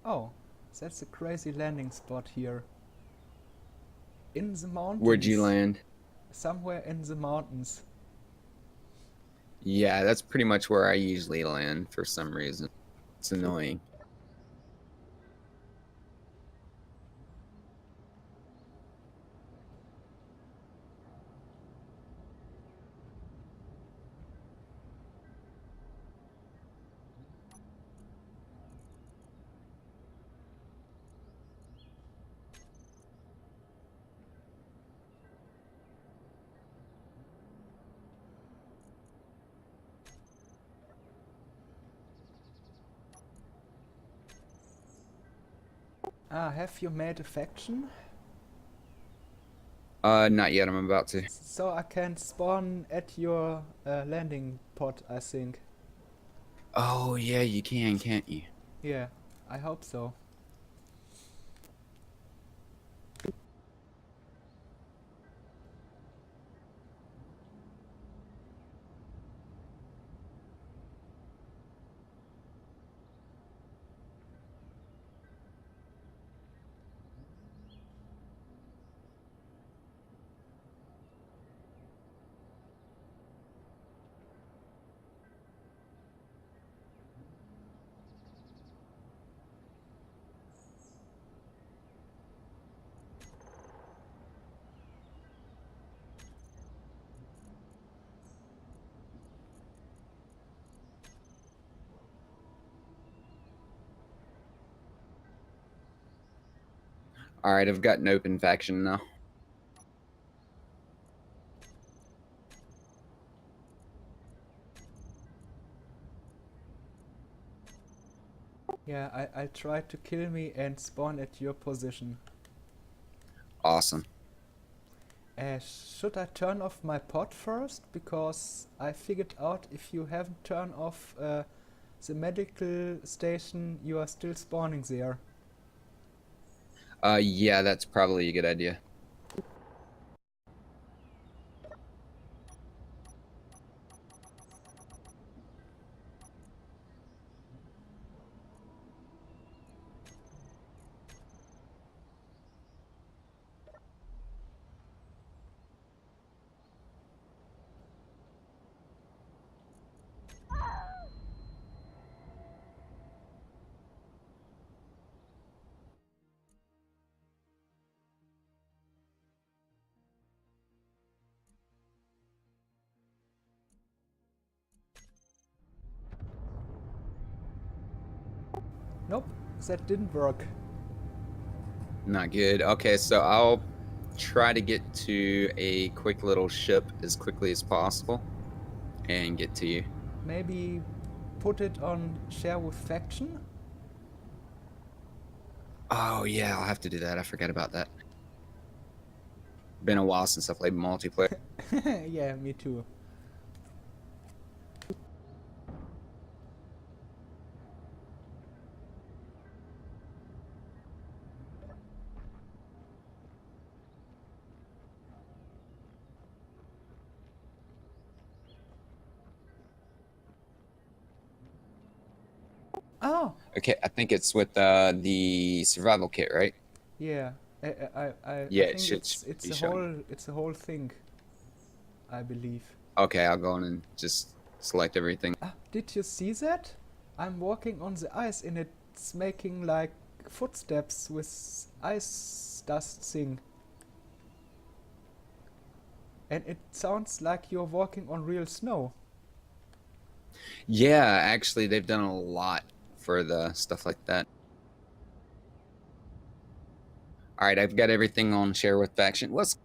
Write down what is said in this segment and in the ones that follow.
Oh, that's a crazy landing spot here. In the Where'd you mountains. land? Somewhere in the mountains. Yeah, that's pretty much where I usually land for some reason. It's annoying. Ah, have you made a faction? Not yet. I'm about to. So I can spawn at your landing pod, I think. Oh, yeah, you can, can't you? Yeah, I hope so. All right, I've got an open faction now. Yeah, I tried to kill me and spawn at your position. Awesome. Should I turn off my pod first? Because I figured out if you haven't turned off the medical station, you are still spawning there. Yeah, that's probably a good idea. Nope, that didn't work. Not good. Okay, so I'll try to get to a quick little ship as quickly as possible and get to you. Maybe put it on share with faction? Oh, yeah, I'll have to do that. I forgot about that. Been a while since I played multiplayer. Yeah, me too. Oh, Okay, I think it's with the survival kit, right? yeah. I Yeah, it think should it's be a showing. whole thing, I believe. Okay, I'll go in and just select everything. Ah, did you see that? I'm walking on the ice and it's making like footsteps with ice dust thing. And it sounds like you're walking on real snow. Yeah, actually, they've done a lot for the stuff like that. All right, I've got everything on share with faction. Let's.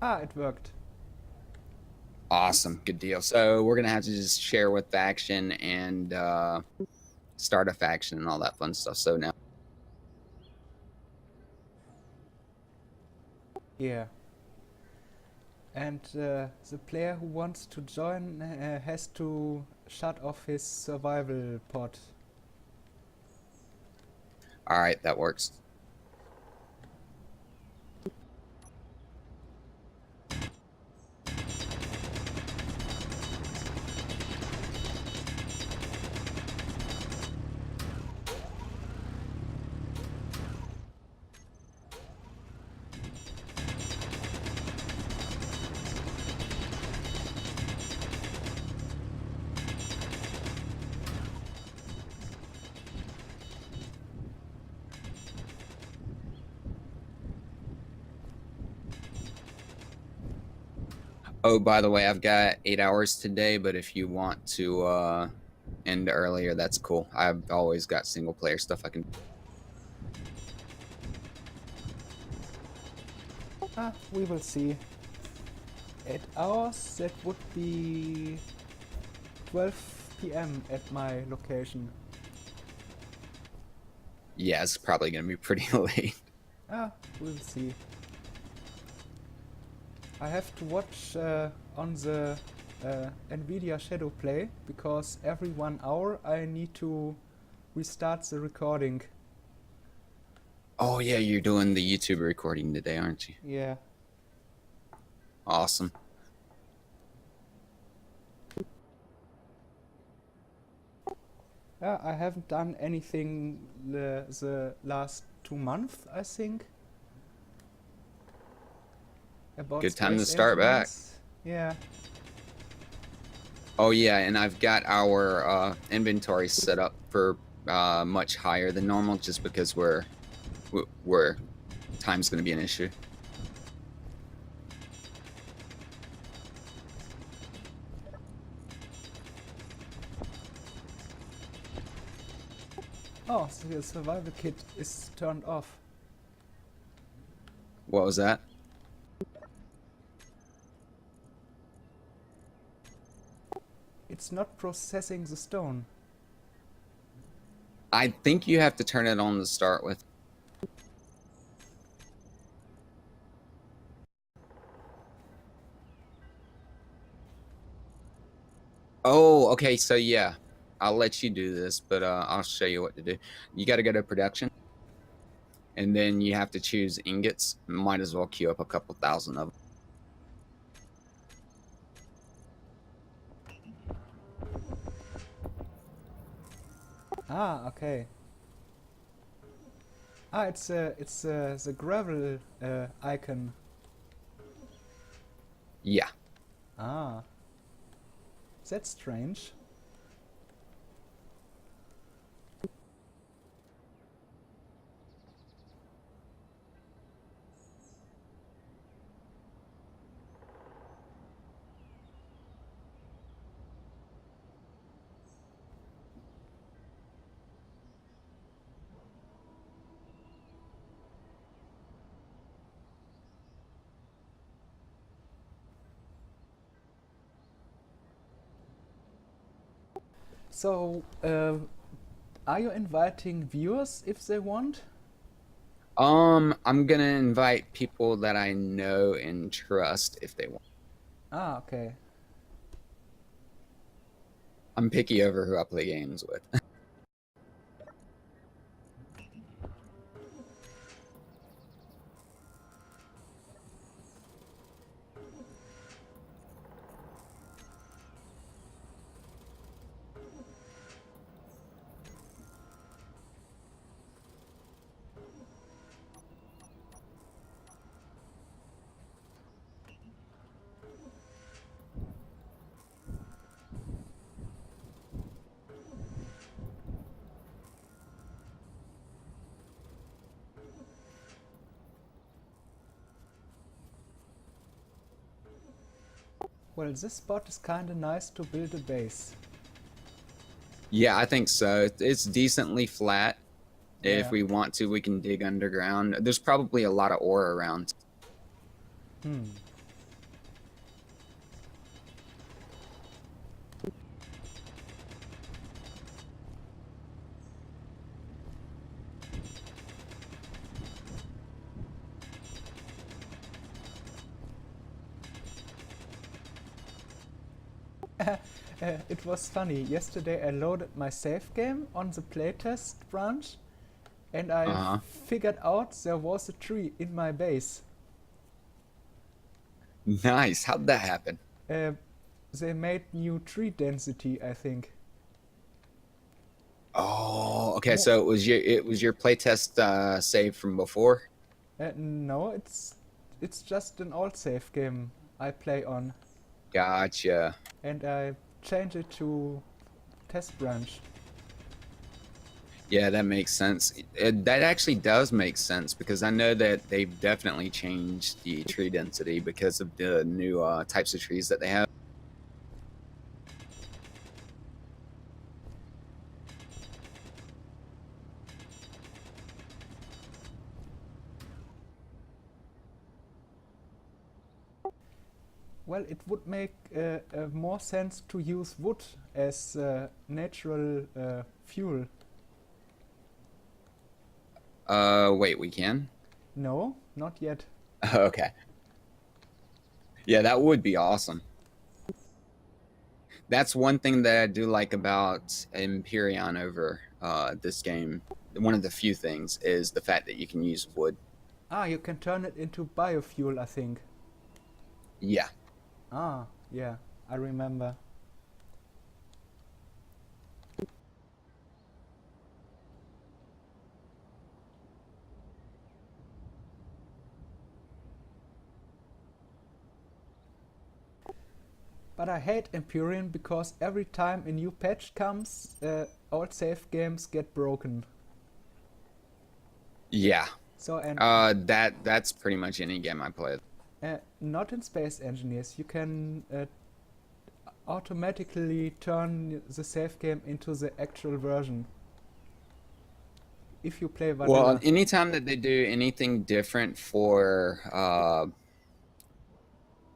Ah, it worked. Awesome, good deal. So we're gonna have to just share with faction and start a faction and all that fun stuff. So now, Yeah. And the player who wants to join has to shut off his survival pod. all right, that works. Oh, by the way, I've got 8 hours today, but if you want to end earlier, that's cool. I've always got single player stuff I can. Ah, we will see. 8 hours, that would be 12 p.m. at my location. Yeah, it's probably gonna be pretty late. Ah, we'll see. I have to watch on the Nvidia Shadow Play, because every 1 hour I need to restart the recording. Oh yeah, you're doing the YouTube recording today, aren't you? Yeah. Awesome. Yeah, I haven't done anything the last 2 months, I think. About Good time to space start back. aliens. Yeah. Oh yeah, and I've got our inventory set up for much higher than normal, just because we're time's gonna be an issue. Oh, so the survival kit is turned off. What was that? It's not processing the stone. I think you have to turn it on to start with. Oh, okay, so yeah. I'll let you do this, but I'll show you what to do. You got to go to production, and then you have to choose ingots. Might as well queue up a couple thousand of them. Ah, okay. Ah, it's the gravel icon. Yeah. Ah, that's strange. So, are you inviting viewers if they want? I'm gonna invite people that I know and trust if they want. Ah, okay. I'm picky over who I play games with. Well, this spot is kinda nice to build a base. Yeah, I think so. It's decently flat. Yeah. If we want to, we can dig underground. There's probably a lot of ore around. It was funny. Yesterday I loaded my save game on the playtest branch and I Uh-huh. figured out there was a tree in my base. Nice. How'd that happen? Uh, they made new tree density, I think. Oh, okay. Mo- So it was your playtest save from before? no, it's just an old save game I play on, Gotcha. and I change it to test branch. Yeah, that makes sense. That actually does make sense because I know that they've definitely changed the tree density because of the new types of trees that they have. Well, it would make more sense to use wood as natural fuel. Wait, we can? No, not yet. Okay. Yeah, that would be awesome. That's one thing that I do like about Empyrean over this game. One of the few things is the fact that you can use wood. Ah, you can turn it into biofuel, I think. Yeah. Ah, yeah, I remember. But I hate Empyrean because every time a new patch comes, old save games get broken. Yeah. So, and That's pretty much any game I play. not in Space Engineers, you can automatically turn the save game into the actual version if you play Well, vanilla. anytime that they do anything different for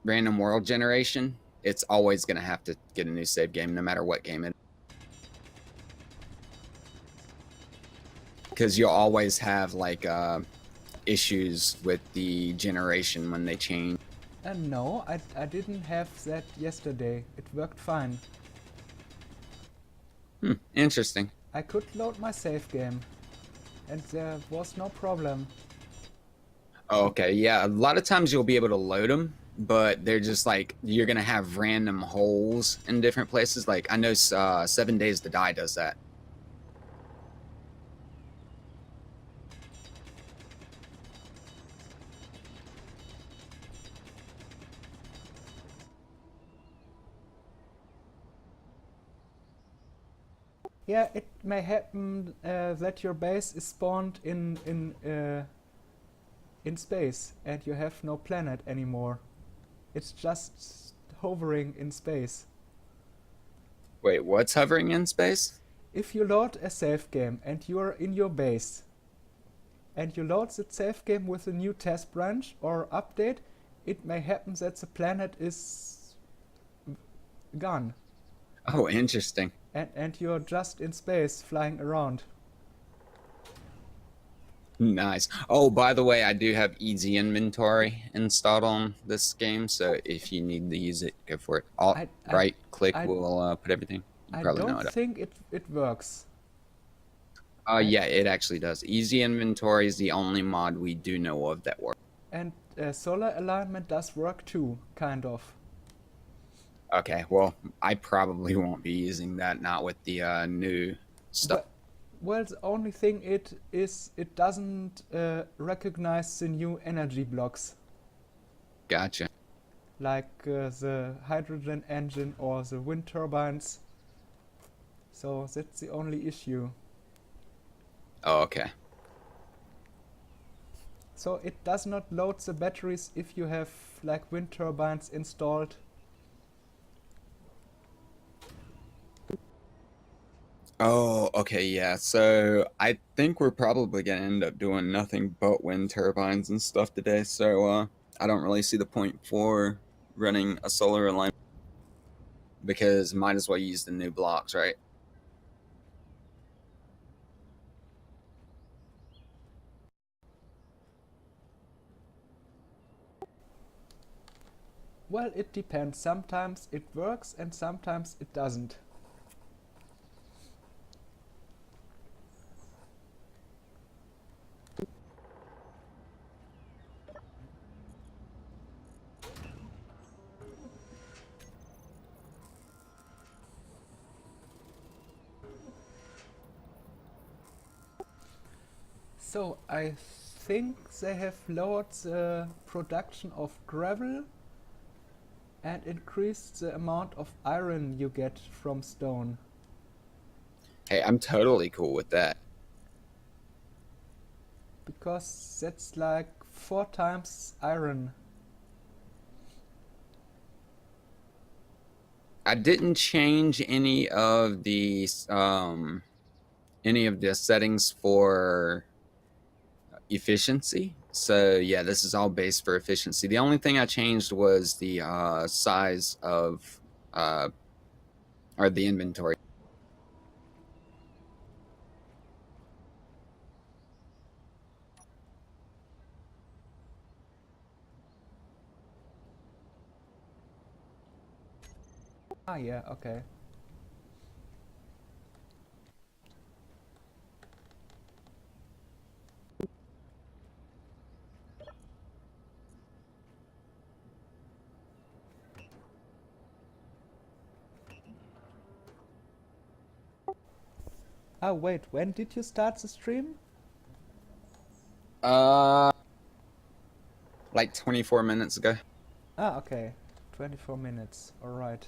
random world generation, it's always going to have to get a new save game, no matter what game it is. Because you'll always have like issues with the generation when they change. And no, I didn't have that yesterday. It worked fine. Interesting. I could load my save game and there was no problem. Oh, okay, yeah. A lot of times you'll be able to load them, but they're just like you're gonna have random holes in different places. Like I know 7 Days to Die does that. Yeah, it may happen that your base is spawned in space and you have no planet anymore. It's just hovering in space. Wait, what's hovering in space? If you load a save game and you're in your base and you load the save game with a new test branch or update, it may happen that the planet is gone Oh, interesting. and you're just in space flying around. Nice. Oh, by the way, I do have easy inventory installed on this game, so if you need to use it, go for it. Alt I, I, right click I, will put everything. You I probably know don't it. think it works. Yeah, it actually does. Easy inventory is the only mod we do know of that works. And solar alignment does work too, kind of. Okay, well, I probably won't be using that, not with the new stuff. Well, the only thing it doesn't recognize the new energy blocks, Gotcha. like the hydrogen engine or the wind turbines. So that's the only issue. Oh, okay. So it does not load the batteries if you have like wind turbines installed. Oh, okay, yeah. So I think we're probably gonna end up doing nothing but wind turbines and stuff today. So I don't really see the point for running a solar alignment because might as well use the new blocks, right? Well, it depends. Sometimes it works and sometimes it doesn't. So I think they have lowered the production of gravel and increased the amount of iron you get from stone. Hey, I'm totally cool with that. Because that's like 4 times iron. I didn't change any of the settings for efficiency. So yeah, this is all based for efficiency. The only thing I changed was the size of uh, or the inventory. Ah, yeah, okay. Ah, wait, when did you start the stream? Uh, like 24 minutes ago. Ah, okay. 24 minutes. Alright.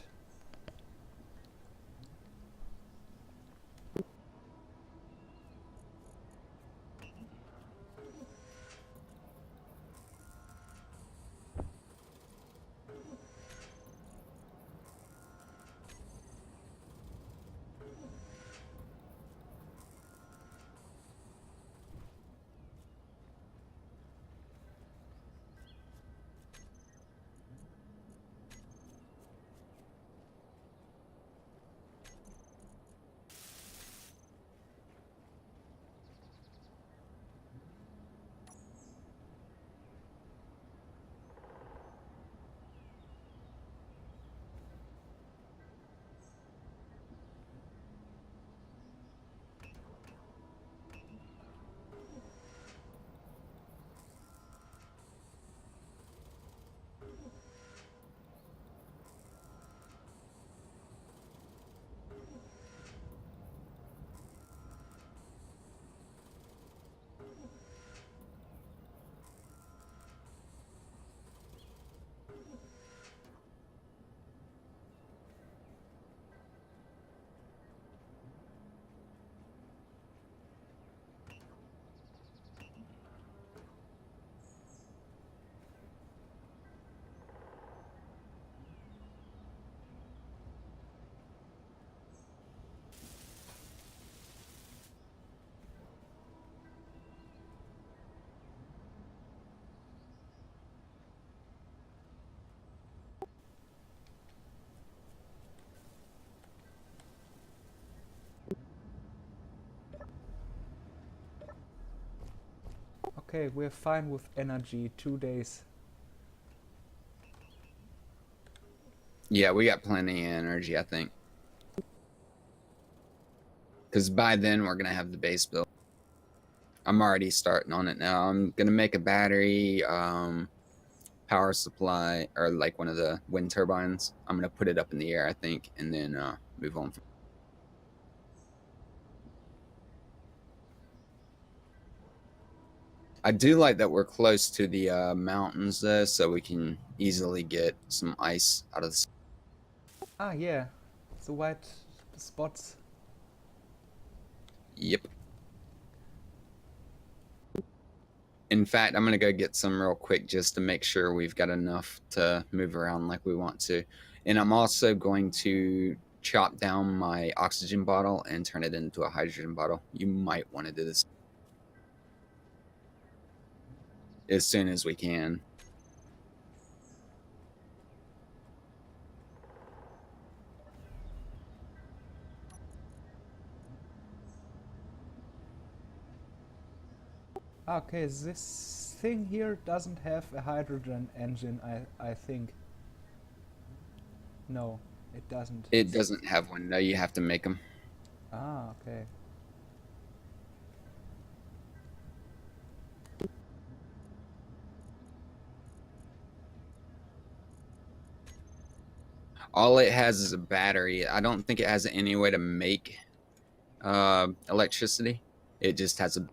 Okay, we're fine with energy. 2 days. Yeah, we got plenty of energy, I think. Because by then we're gonna have the base built. I'm already starting on it now. I'm gonna make a battery, power supply, or like one of the wind turbines. I'm gonna put it up in the air, I think, and then move on. I do like that we're close to the mountains though, so we can easily get some ice out of the. Ah, yeah. The white spots. Yep. In fact, I'm gonna go get some real quick just to make sure we've got enough to move around like we want to. And I'm also going to chop down my oxygen bottle and turn it into a hydrogen bottle. You might want to do this as soon as we can. Okay, this thing here doesn't have a hydrogen engine, I think. No, it doesn't. It doesn't have one. No, you have to make them. Ah, okay. All it has is a battery. I don't think it has any way to make electricity. It just has a.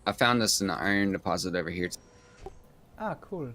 I found this in the iron deposit over here. Ah, cool.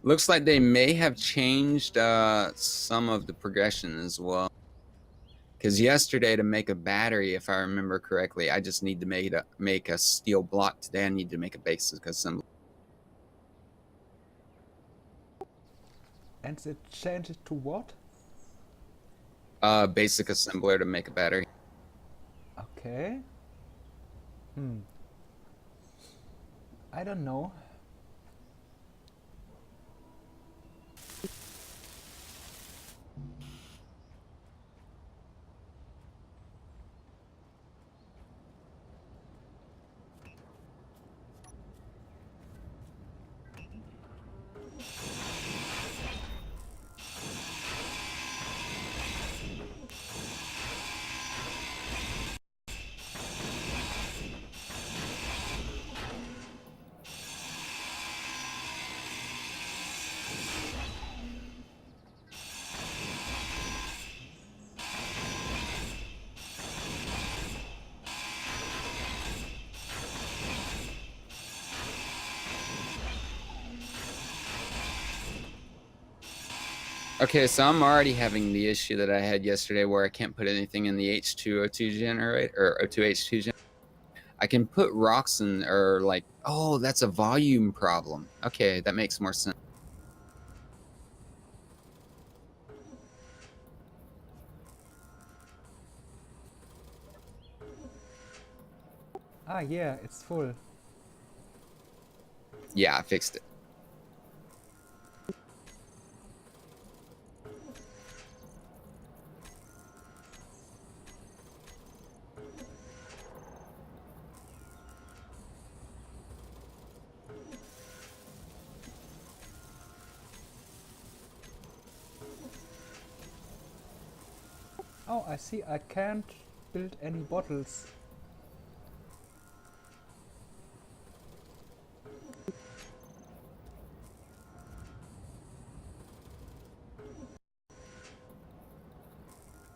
Looks like they may have changed some of the progression as well. Because yesterday, to make a battery, if I remember correctly, I just need to make a steel block. Today, I need to make a basic assembly. And it changed it to what? Basic assembler to make a battery. Okay. I don't know. Okay, so I'm already having the issue that I had yesterday where I can't put anything in the H2O2 generator or O2H2 generator. I can put rocks in, or like, oh, that's a volume problem. Okay, that makes more sense. Ah, yeah, it's full. Yeah, I fixed it. Oh, I see. I can't build any bottles.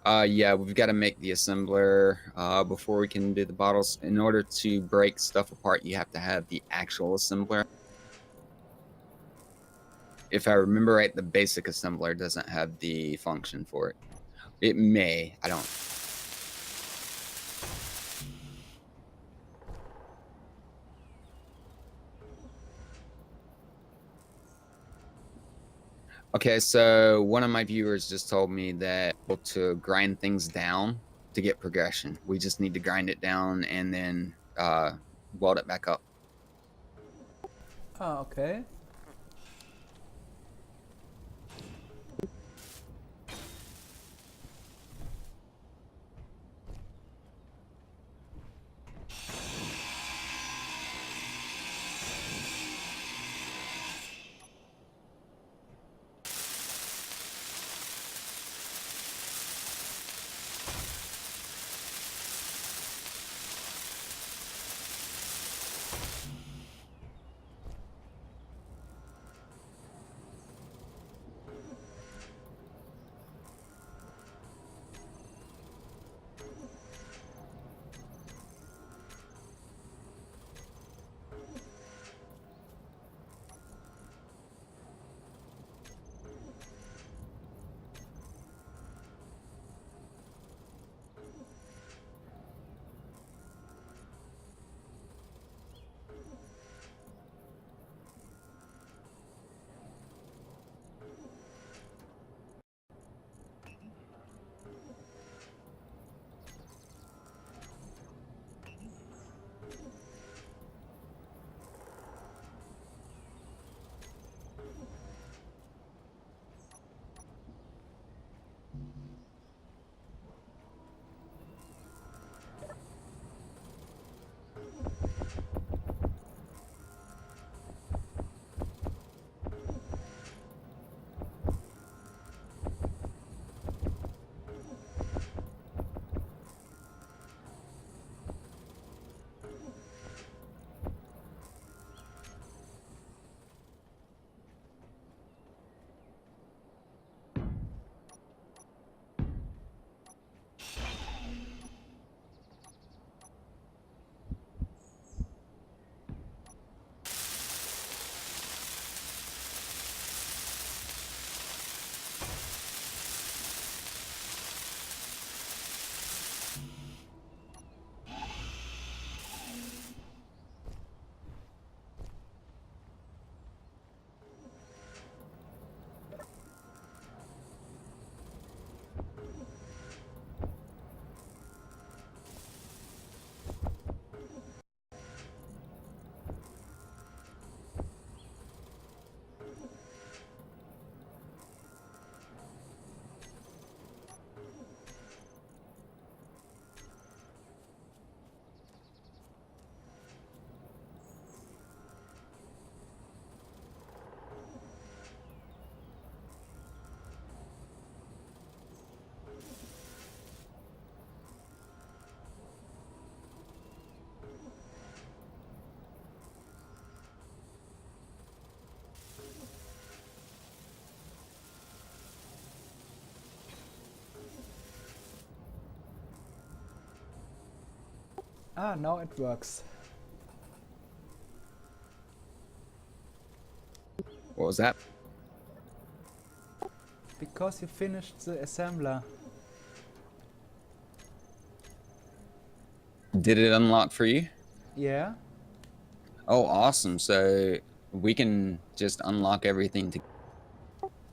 Yeah, we've got to make the assembler before we can do the bottles. In order to break stuff apart, you have to have the actual assembler. If I remember right, the basic assembler doesn't have the function for it. It may. I don't. Okay, so one of my viewers just told me that to grind things down to get progression. We just need to grind it down and then weld it back up. Ah, okay. Ah, now it works. What was that? Because you finished the assembler. Did it unlock for you? Yeah? Oh, awesome. So we can just unlock everything together.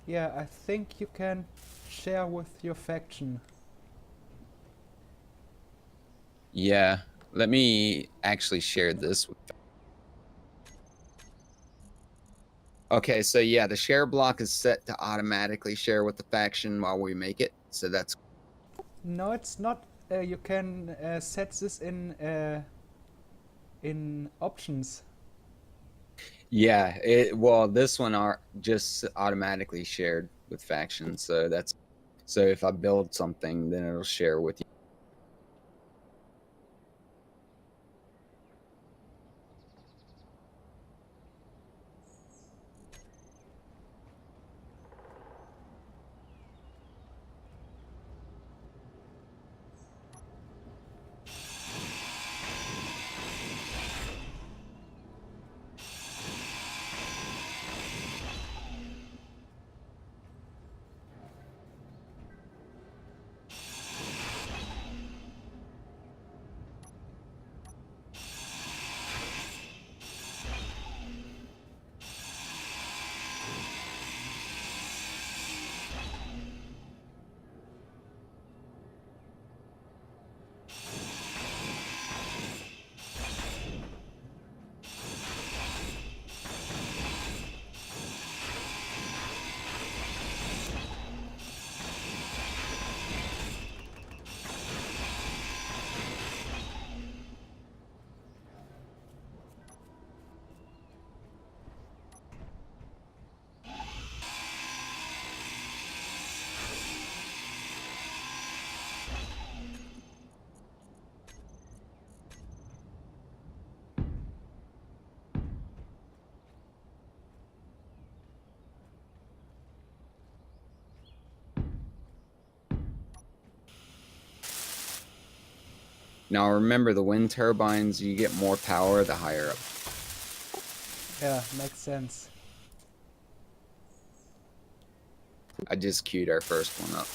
Yeah, I think you can share with your faction. Yeah. Let me actually share this with. Okay, so yeah, the share block is set to automatically share with the faction while we make it. So that's No, it's not. You can set this in options. yeah. Well, this one are just automatically shared with factions. So that's so if I build something, then it'll share with you. Now remember, the wind turbines, you get more power the higher up. Yeah, makes sense. I just queued our first one up.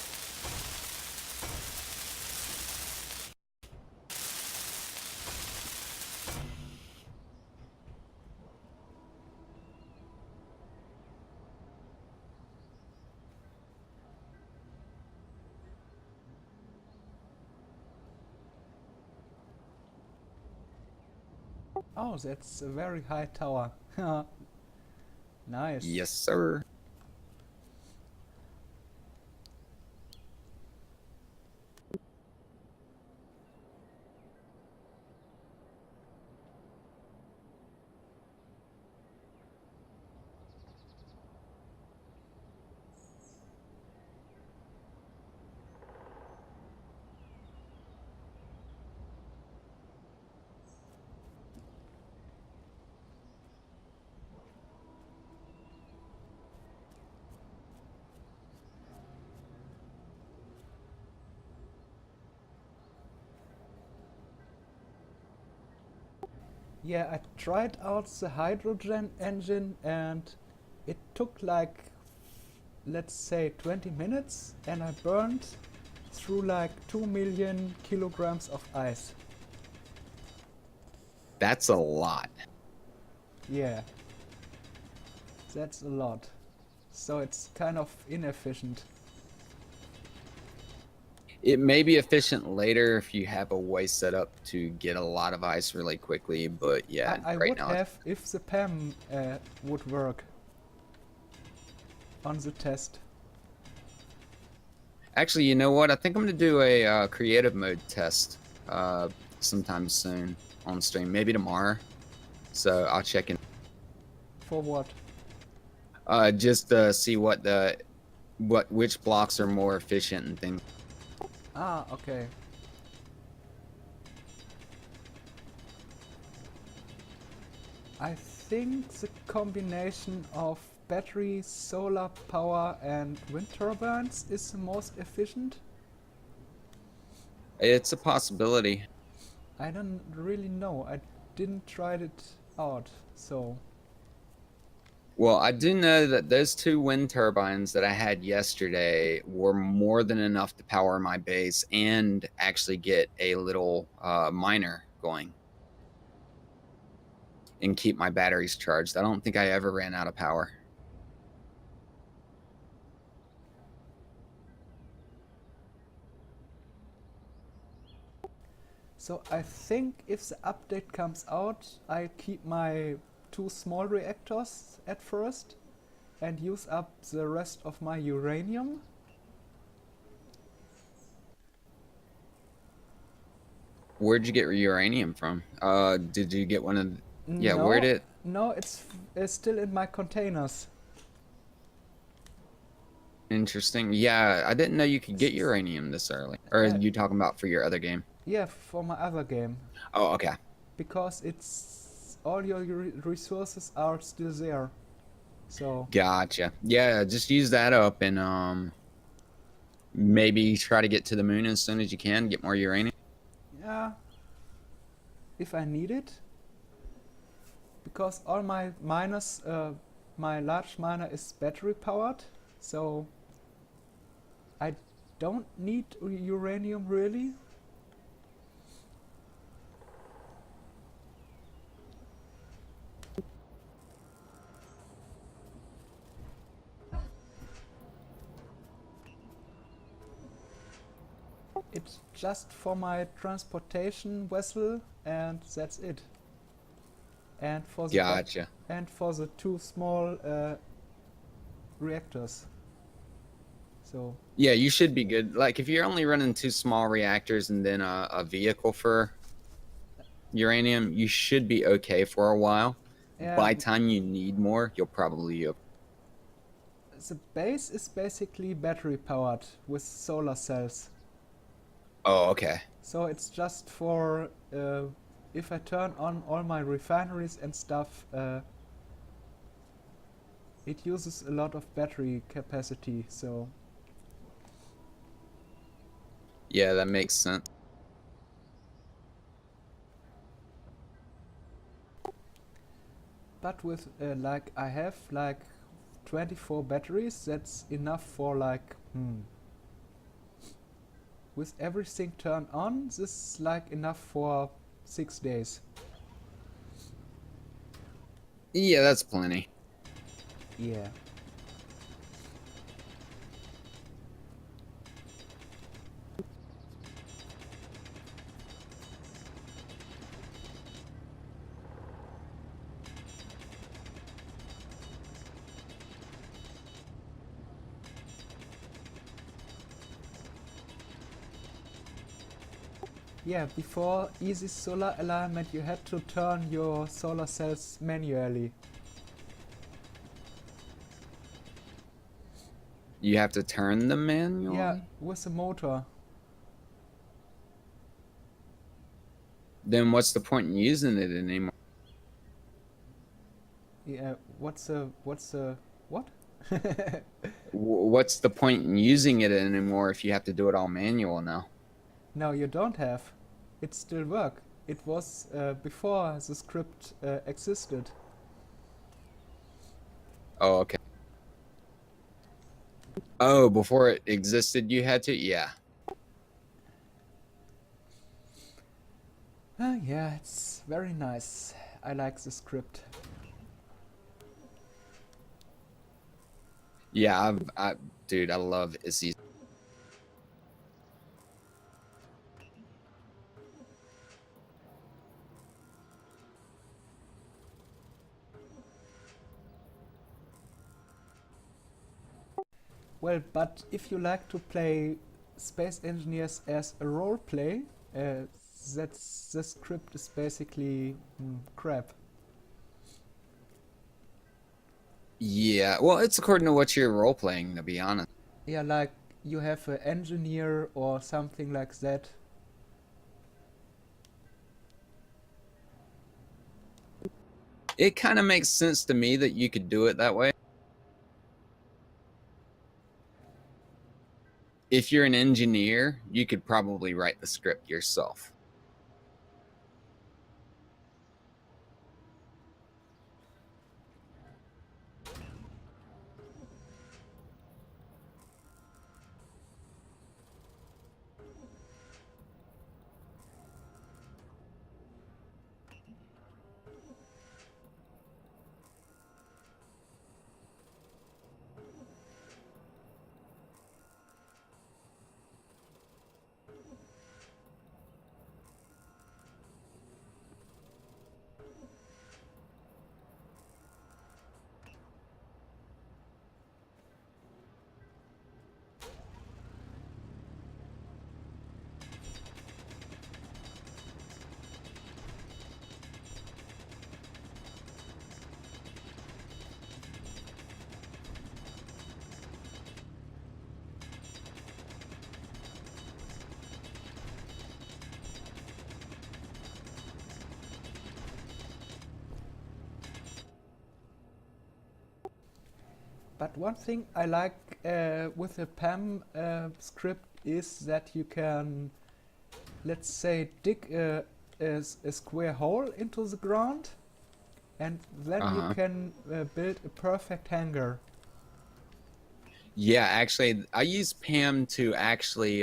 Oh, that's a very high tower. Nice. Yes, sir. Yeah, I tried out the hydrogen engine and it took like, let's say 20 minutes and I burned through like 2 million kilograms of ice. That's a lot. Yeah, that's a lot. So it's kind of inefficient. It may be efficient later if you have a way set up to get a lot of ice really quickly, but yeah, I right would now have if the PAM would work on the test. actually, you know what? I think I'm gonna do a creative mode test sometime soon on stream, maybe tomorrow. So I'll check in. For what? Just to see which blocks are more efficient and things. Ah, okay. I think the combination of battery, solar power and wind turbines is the most efficient. It's a possibility. I don't really know. I didn't try it out, so... Well, I do know that those 2 wind turbines that I had yesterday were more than enough to power my base and actually get a little miner going and keep my batteries charged. I don't think I ever ran out of power. So I think if the update comes out, I keep my 2 small reactors at first and use up the rest of my uranium. Where'd you get uranium from? Did you get one of? Yeah, No, where'd it? no, it's still in my containers. Interesting. Yeah, I didn't know you could get uranium this early. Or are Yeah, you talking about for your other game? yeah, for my other game. Oh, okay. Because it's all your resources are still there. So Gotcha. Yeah, just use that up and maybe try to get to the moon as soon as you can, get more uranium. yeah, if I need it, because all my miners, my large miner is battery powered, so I don't need uranium really. It's just for my transportation vessel and that's it. And for the Gotcha. and for the 2 small reactors. So Yeah, you should be good. Like if you're only running 2 small reactors and then a vehicle for uranium, you should be okay for a while. yeah, By time you need more, you'll probably the base is basically battery powered with solar cells. Oh, okay. So it's just for if I turn on all my refineries and stuff, it uses a lot of battery capacity. So Yeah, that makes sense. but with like I have like 24 batteries. That's enough for like with everything turned on. This is like enough for 6 days. Yeah, that's plenty. Yeah. Yeah, before easy solar alignment you had to turn your solar cells manually. You have to turn the manually? Yeah, with the motor. Then what's the point in using it anymore? Yeah, what's the what? What's the point in using it anymore if you have to do it all manual now? No, you don't have. It still work. It was before the script existed. Oh, okay. Oh, before it existed, you had to? Yeah. Yeah, it's very nice. I like the script. Yeah, dude, I love Izzy. Well, but if you like to play Space Engineers as a role play, that's the script is basically crap. Yeah, well, it's according to what you're role playing, to be honest. Yeah, like you have an engineer or something like that. It kind of makes sense to me that you could do it that way. If you're an engineer, you could probably write the script yourself. But one thing I like with the PAM script is that you can, let's say, dig a square hole into the ground, and then you can build a perfect hangar. Yeah, actually, I use PAM to actually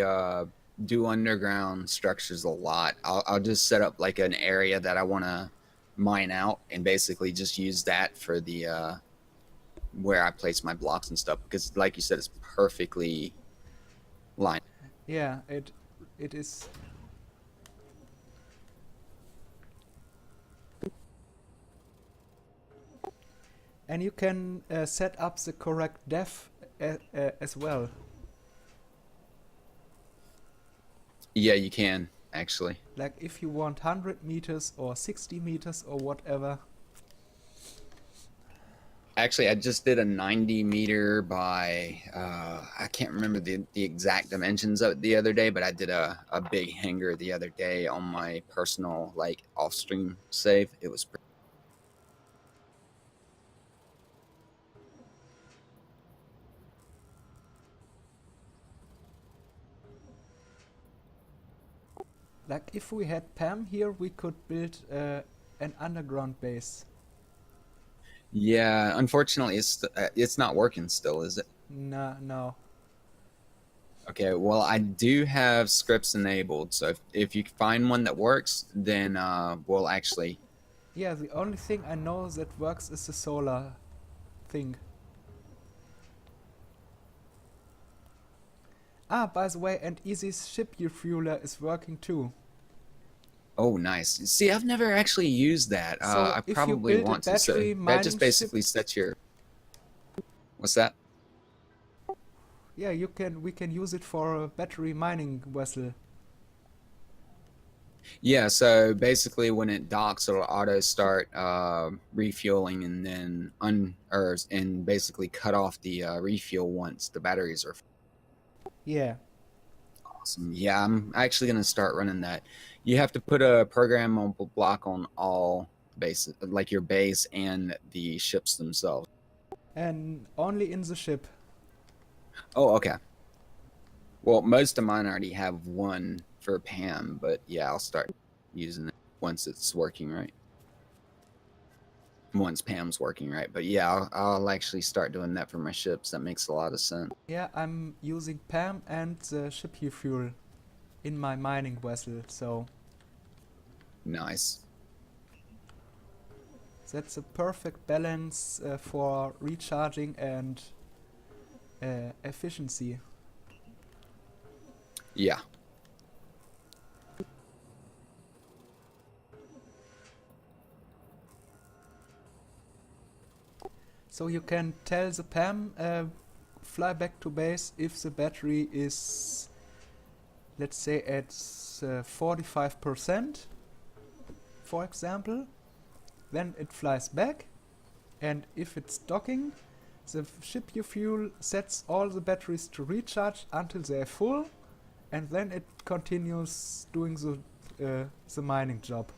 do underground structures a lot. I'll just set up like an area that I want to mine out and basically just use that for the where I place my blocks and stuff because, like you said, it's perfectly lined. Yeah, it is. And you can set up the correct depth as well. Yeah, you can actually. Like if you want 100 meters or 60 meters or whatever. Actually, I just did a 90-meter by I can't remember the exact dimensions of it the other day, but I did a big hangar the other day on my personal like off-stream save. It was pretty. Like if we had PAM here, we could build an underground base. Yeah, unfortunately, it's not working still, is it? No, no. Okay, well, I do have scripts enabled, so if you find one that works, then we'll actually. Yeah, the only thing I know that works is the solar thing. Ah, by the way, and Easy's ship refueler is working too. Oh, nice. See, I've never actually used that. So I if you probably build a want to. So battery that just mining ship, basically sets your. What's that? yeah, we can use it for a battery mining vessel. Yeah, so basically when it docks, it'll auto start refueling and then and basically cut off the refuel once the batteries are Yeah. awesome. Yeah, I'm actually gonna start running that. You have to put a programmable block on all bases, like your base and the ships themselves. And only in the ship. Oh, okay. Well, most of mine already have one for Pam, but yeah, I'll start using it once it's working right. Once Pam's working right. But yeah, I'll actually start doing that for my ships. That makes a lot of sense. Yeah, I'm using Pam and the ship fuel in my mining vessel, so Nice. that's a perfect balance for recharging and efficiency. Yeah. So you can tell the PAM fly back to base if the battery is, let's say, at 45%, for example. Then it flies back, and if it's docking, the ship you fuel sets all the batteries to recharge until they're full, and then it continues doing the mining job.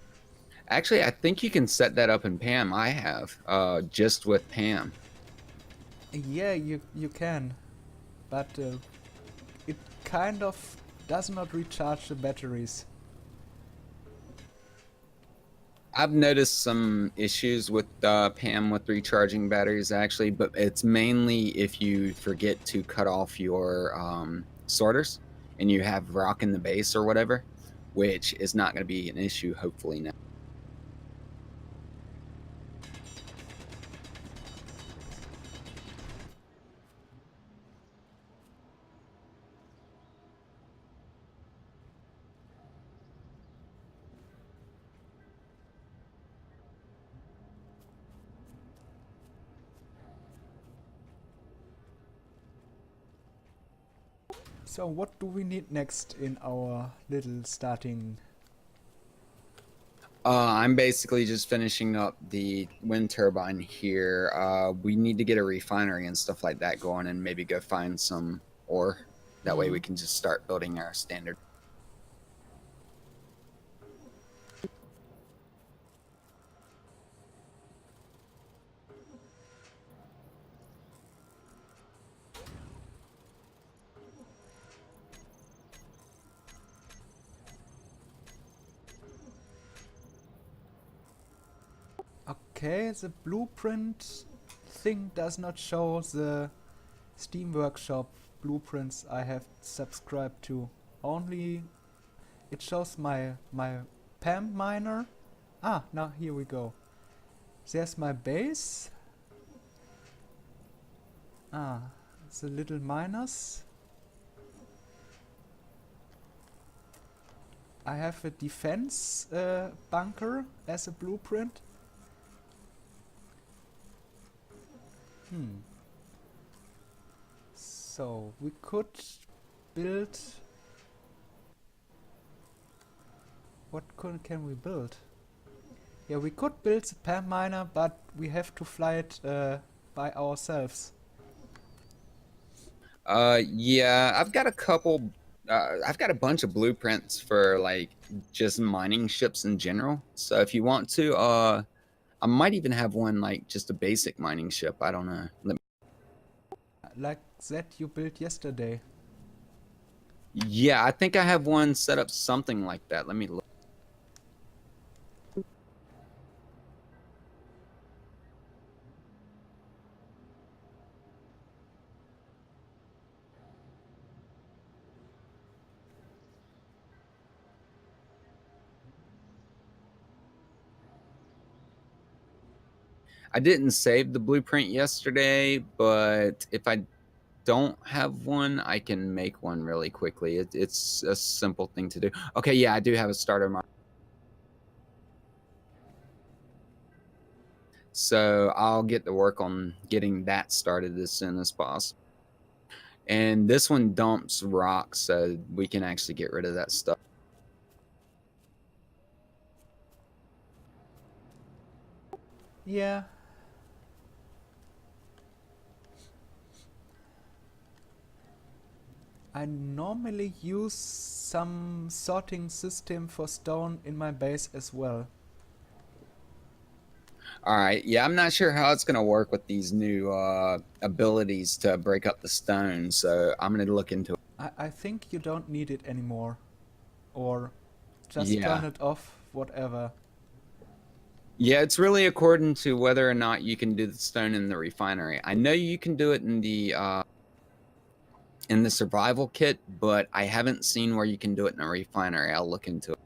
Actually, I think you can set that up in Pam. I have just with Pam. Yeah, you can, but it kind of does not recharge the batteries. I've noticed some issues with Pam with recharging batteries actually, but it's mainly if you forget to cut off your sorters and you have rock in the base or whatever, which is not going to be an issue hopefully now. So what do we need next in our little starting? I'm basically just finishing up the wind turbine here. We need to get a refinery and stuff like that going and maybe go find some ore. That way we can just start building our standard. Okay, the blueprint thing does not show the Steam Workshop blueprints I have subscribed to. Only it shows my PAM miner. Ah, now here we go. There's my base. Ah, the little miners. I have a defense bunker as a blueprint. So we could build. What can we build? Yeah, we could build the PAM miner, but we have to fly it by ourselves. Yeah, I've got a couple. I've got a bunch of blueprints for like just mining ships in general. So if you want to, I might even have one like just a basic mining ship. I don't know. Like that you built yesterday. Yeah, I think I have one set up something like that. Let me look. I didn't save the blueprint yesterday, but if I don't have one, I can make one really quickly. It's a simple thing to do. Okay, yeah, I do have a starter mark. So I'll get to work on getting that started as soon as possible. And this one dumps rocks, so we can actually get rid of that stuff. Yeah. I normally use some sorting system for stone in my base as well. All right, yeah, I'm not sure how it's going to work with these new abilities to break up the stone, so I'm going to look into it. I think you don't need it anymore. Or just Yeah. turn it off, whatever. Yeah, it's really according to whether or not you can do the stone in the refinery. I know you can do it in the survival kit, but I haven't seen where you can do it in a refinery. I'll look into it.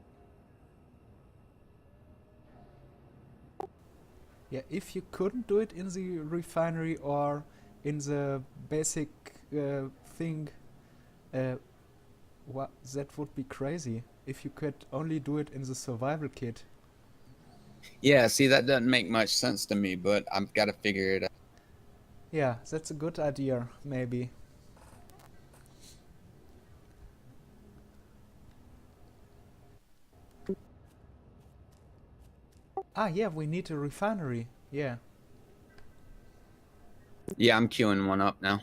Yeah, if you couldn't do it in the refinery or in the basic thing, that would be crazy. If you could only do it in the survival kit. Yeah, see, that doesn't make much sense to me, but I've got to figure it out. Yeah, that's a good idea, maybe. Ah, yeah, we need a refinery. Yeah. Yeah, I'm queuing one up now.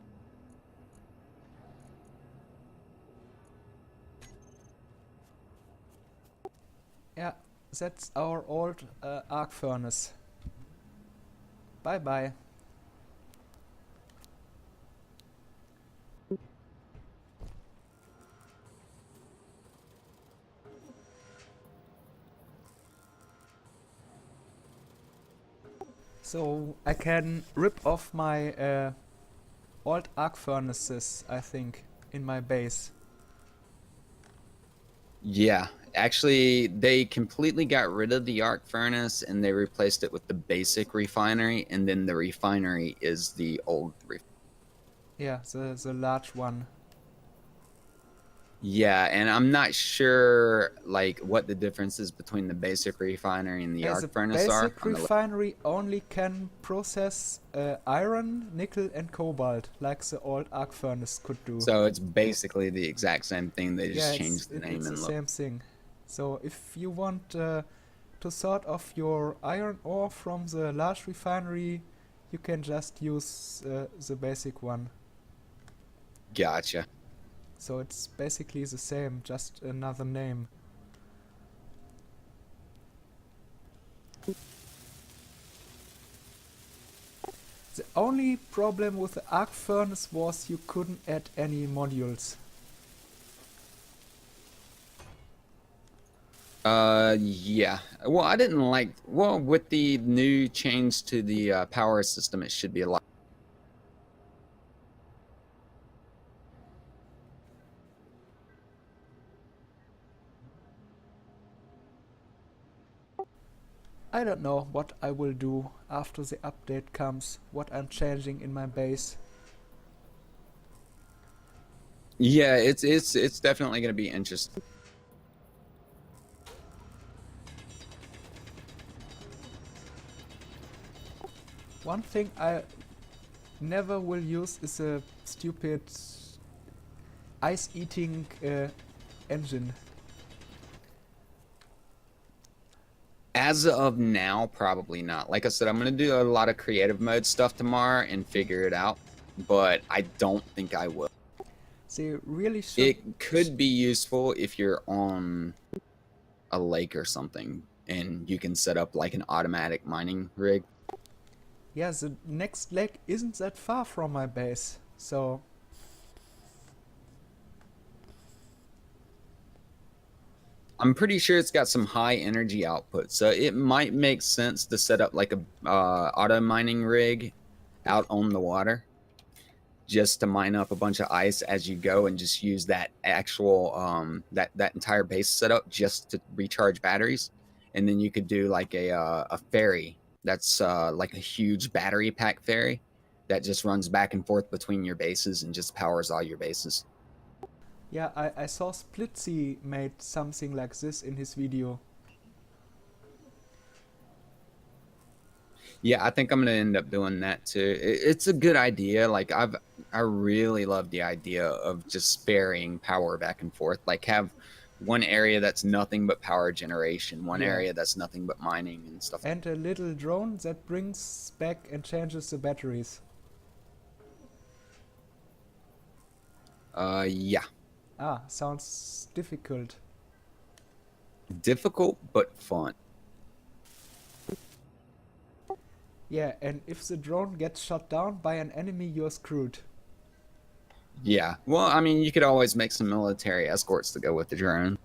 Yeah, that's our old arc furnace. Bye bye. So I can rip off my old arc furnaces, I think, in my base. Yeah, actually, they completely got rid of the arc furnace and they replaced it with the basic refinery, and then the refinery is the old refinery. Yeah, the large one. Yeah, and I'm not sure like what the difference is between the basic refinery and the Yeah, arc the furnace are basic on the refinery only can process iron, nickel and cobalt, like the old arc furnace could do. So it's basically the exact same thing. They Yeah, just changed the name it's the and look. same thing. So if you want to sort off your iron ore from the large refinery, you can just use the basic one. Gotcha. So it's basically the same, just another name. The only problem with the arc furnace was you couldn't add any modules. Yeah. Well, I didn't like. Well, with the new change to the power system, it should be a lot. I don't know what I will do after the update comes, what I'm changing in my base. Yeah, it's definitely going to be interesting. One thing I never will use is a stupid ice-eating engine. As of now, probably not. Like I said, I'm going to do a lot of creative mode stuff tomorrow and figure it out, but I don't think I will. They really should. It could be useful if you're on a lake or something and you can set up like an automatic mining rig. Yeah, the next lake isn't that far from my base, so... I'm pretty sure it's got some high energy output, so it might make sense to set up like a auto mining rig out on the water just to mine up a bunch of ice as you go and just use that actual that entire base setup just to recharge batteries, and then you could do like a ferry That's like a huge battery pack ferry that just runs back and forth between your bases and just powers all your bases. Yeah, I saw Splitsy made something like this in his video. Yeah, I think I'm gonna end up doing that too. It's a good idea. Like I really love the idea of just ferrying power back and forth. Like have one area that's nothing but power generation, one Yeah. area that's nothing but mining and stuff. And a little drone that brings back and changes the batteries. Yeah, Ah, sounds difficult. difficult but fun. Yeah, and if the drone gets shot down by an enemy, you're screwed. Yeah. Well, I mean, you could always make some military escorts to go with the drone.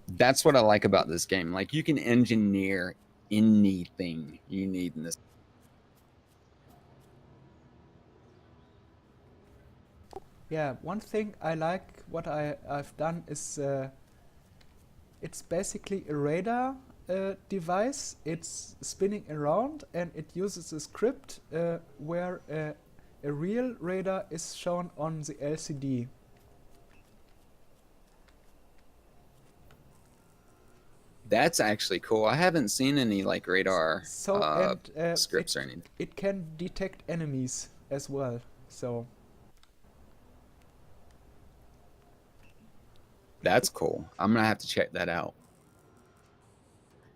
That's what I like about this game. Like you can engineer anything you need in this. Yeah, one thing I like what I've done is it's basically a radar device. It's spinning around and it uses a script where a real radar is shown on the LCD. That's actually cool. I haven't seen any like radar So and scripts or anything. it can detect enemies as well. So That's cool. I'm gonna have to check that out.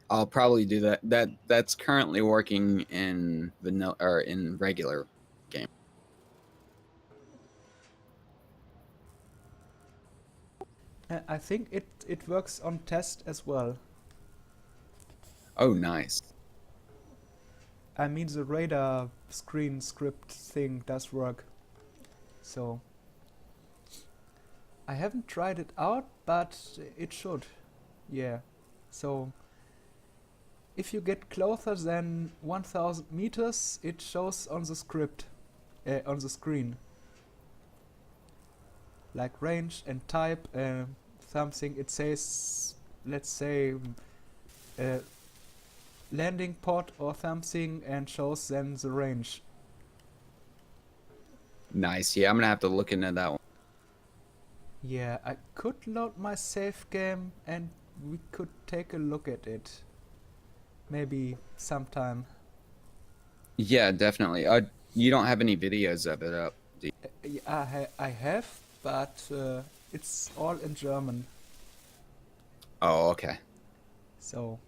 I'll probably do that. That's currently working in vanilla or in regular game. I think it works on test as well. Oh, nice. I mean the radar screen script thing does work. So I haven't tried it out, but it should. Yeah. So if you get closer than 1000 meters, it shows on the script, on the screen. Like range and type, something it says, let's say, landing pod or something, and shows then the range. Nice. Yeah, I'm gonna have to look into that one. Yeah, I could load my save game and we could take a look at it. Maybe sometime. Yeah, definitely. You don't have any videos of it up, do you? I have, but it's all in German. Oh, okay. So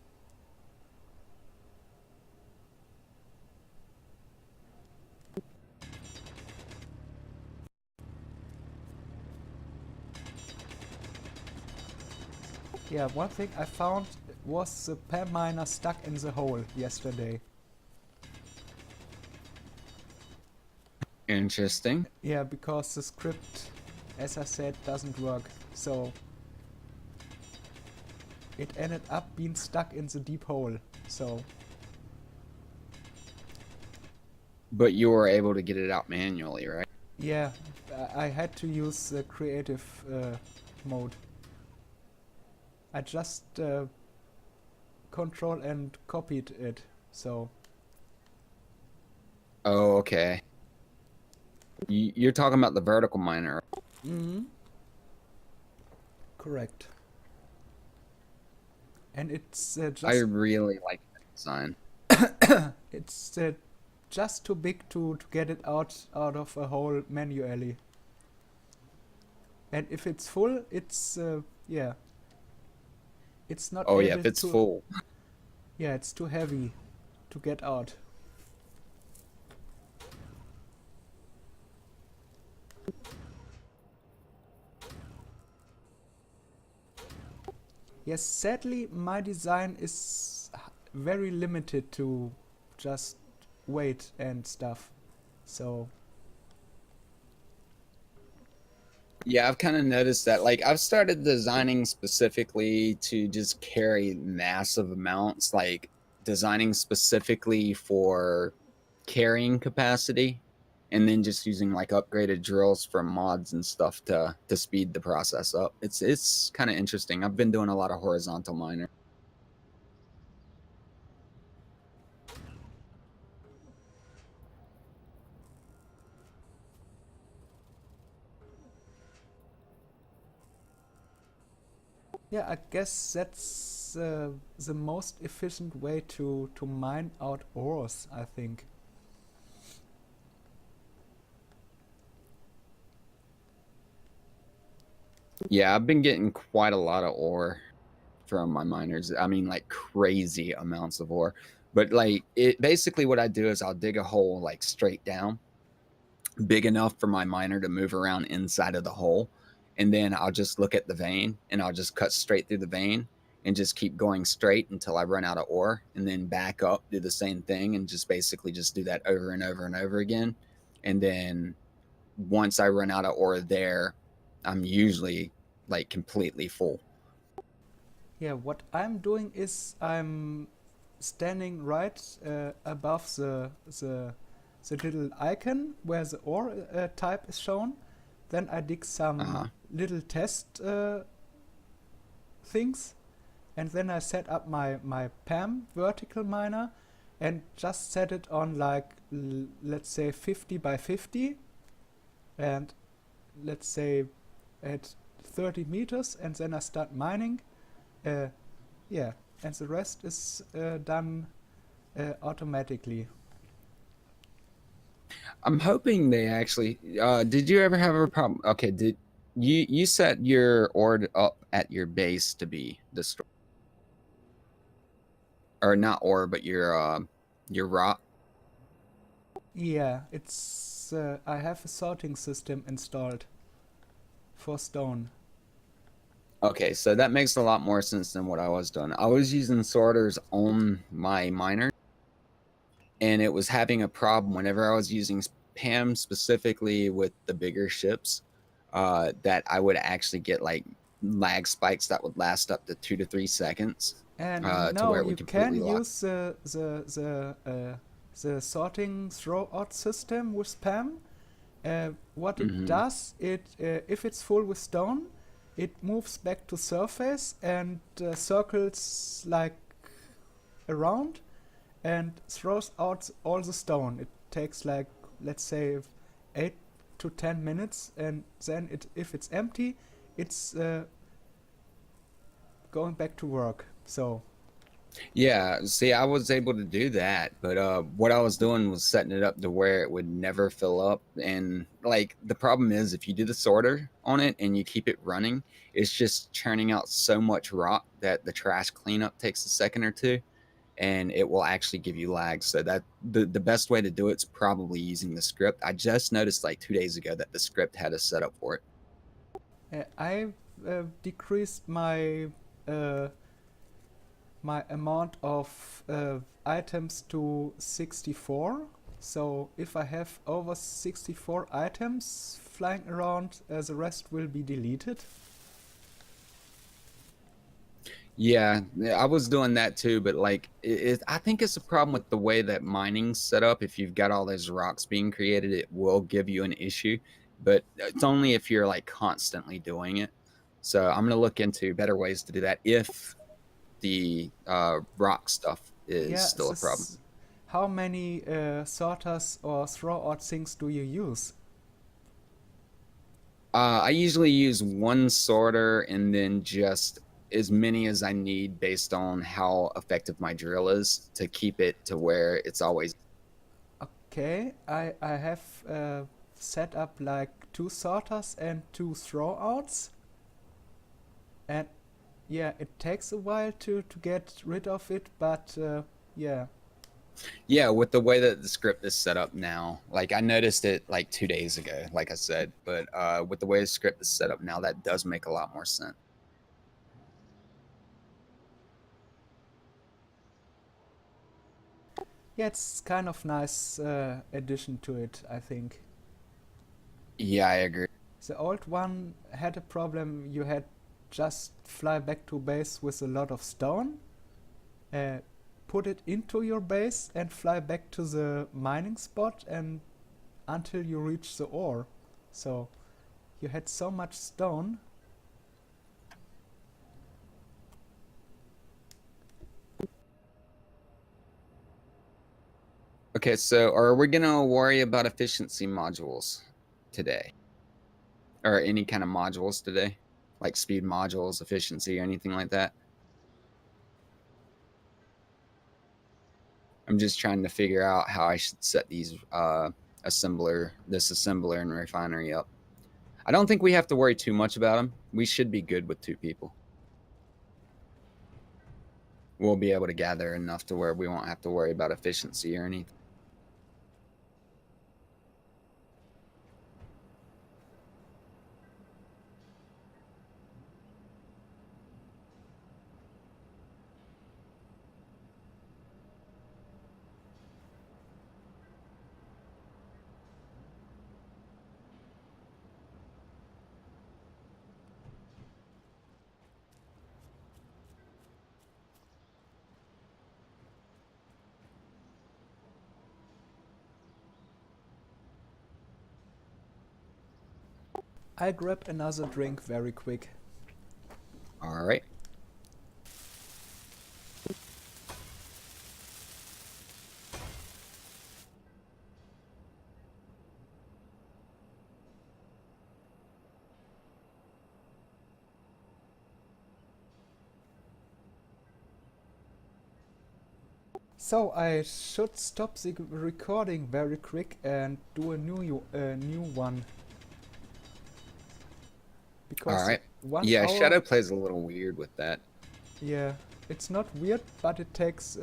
yeah, one thing I found was the PAM miner stuck in the hole yesterday. Interesting. Yeah, because the script, as I said, doesn't work. So it ended up being stuck in the deep hole. So But you were able to get it out manually, right? yeah, I had to use the creative mode. I just control and copied it. So Oh, okay. You're talking about the vertical miner. correct. And it's I just really like that design. it's just too big to get it out of a hole manually. And if it's full, it's yeah, it's not Oh able yeah, if it's to. full. Yeah, it's too heavy to get out. Yes, sadly, my design is very limited to just weight and stuff. So Yeah, I've kind of noticed that. Like, I've started designing specifically to just carry massive amounts, like designing specifically for carrying capacity and then just using like upgraded drills from mods and stuff to speed the process up. It's kind of interesting. I've been doing a lot of horizontal mining. Yeah, I guess that's the most efficient way to mine out ores, I think. Yeah, I've been getting quite a lot of ore from my miners. I mean, like crazy amounts of ore. But like it basically what I do is I'll dig a hole like straight down, big enough for my miner to move around inside of the hole. And then I'll just look at the vein and I'll just cut straight through the vein and just keep going straight until I run out of ore, and then back up, do the same thing, and just basically just do that over and over and over again. And then once I run out of ore there, I'm usually like completely full. Yeah, what I'm doing is I'm standing right above the little icon where the ore type is shown. Then I dig some Uh-huh. little test things, and then I set up my PAM vertical miner and just set it on like let's say 50 by 50, and let's say at 30 meters, and then I start mining. Uh, yeah, and the rest is done automatically. I'm hoping they actually. Did you ever have a problem? Okay, did you set your ord up at your base to be destroyed, or not ore, but your rock? Yeah, it's I have a sorting system installed for stone. Okay, so that makes a lot more sense than what I was doing. I was using sorters on my miner, and it was having a problem whenever I was using PAM specifically with the bigger ships. That I would actually get like lag spikes that would last up to 2 to 3 seconds, And to no, where it you would completely can lock. use the sorting throwout system with spam. What it Hmm. does, it if it's full with stone, it moves back to surface and circles like around and throws out all the stone. It takes like, let's say, 8 to 10 minutes, and then if it's empty, it's going back to work. So Yeah, see, I was able to do that, but what I was doing was setting it up to where it would never fill up. And like the problem is, if you do the sorter on it and you keep it running, it's just churning out so much rock that the trash cleanup takes a second or two, and it will actually give you lag. So that the best way to do it's probably using the script. I just noticed like 2 days ago that the script had a setup for it. I decreased uh, my amount of items to 64. So if I have over 64 items flying around, the rest will be deleted. Yeah, yeah, I was doing that too, but like I think it's a problem with the way that mining's set up. If you've got all those rocks being created, it will give you an issue, but it's only if you're like constantly doing it. So I'm gonna look into better ways to do that if the rock stuff is Yeah, still a problem. this. How many sorters or throwout things do you use? I usually use one sorter and then just as many as I need based on how effective my drill is to keep it to where it's always. Okay, I have set up like two sorters and two throwouts, and yeah, it takes a while to get rid of it, but yeah. Yeah, with the way that the script is set up now, like I noticed it like 2 days ago, like I said, but with the way the script is set up now, that does make a lot more sense. Yeah, it's kind of nice addition to it, I think. Yeah, I agree. The old one had a problem. You had just fly back to base with a lot of stone, uh, put it into your base and fly back to the mining spot, and until you reach the ore. So you had so much stone. Okay, so are we gonna worry about efficiency modules today? Or any kind of modules today? Like speed modules, efficiency, or anything like that? I'm just trying to figure out how I should set these this assembler and refinery up. I don't think we have to worry too much about them. We should be good with 2 people. We'll be able to gather enough to where we won't have to worry about efficiency or anything. I'll grab another drink very quick. All right. So I should stop the recording very quick and do a new one. Because All right. 1 Yeah, hour, Shadow plays a little weird with that. yeah, it's not weird, but it takes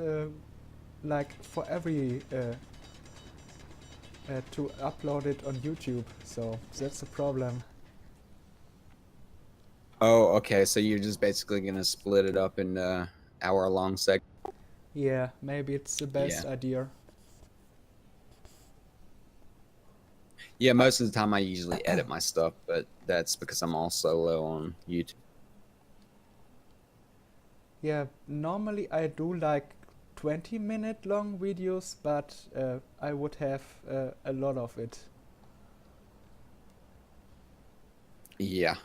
like for every to upload it on YouTube, so that's the problem. Oh, okay. So you're just basically gonna split it up in hour-long segments. Yeah, maybe it's the best idea. Yeah, most of the time I usually edit my stuff, but that's because I'm all solo on YouTube. Yeah, normally I do like 20-minute long videos, but I would have a lot of it. Yeah.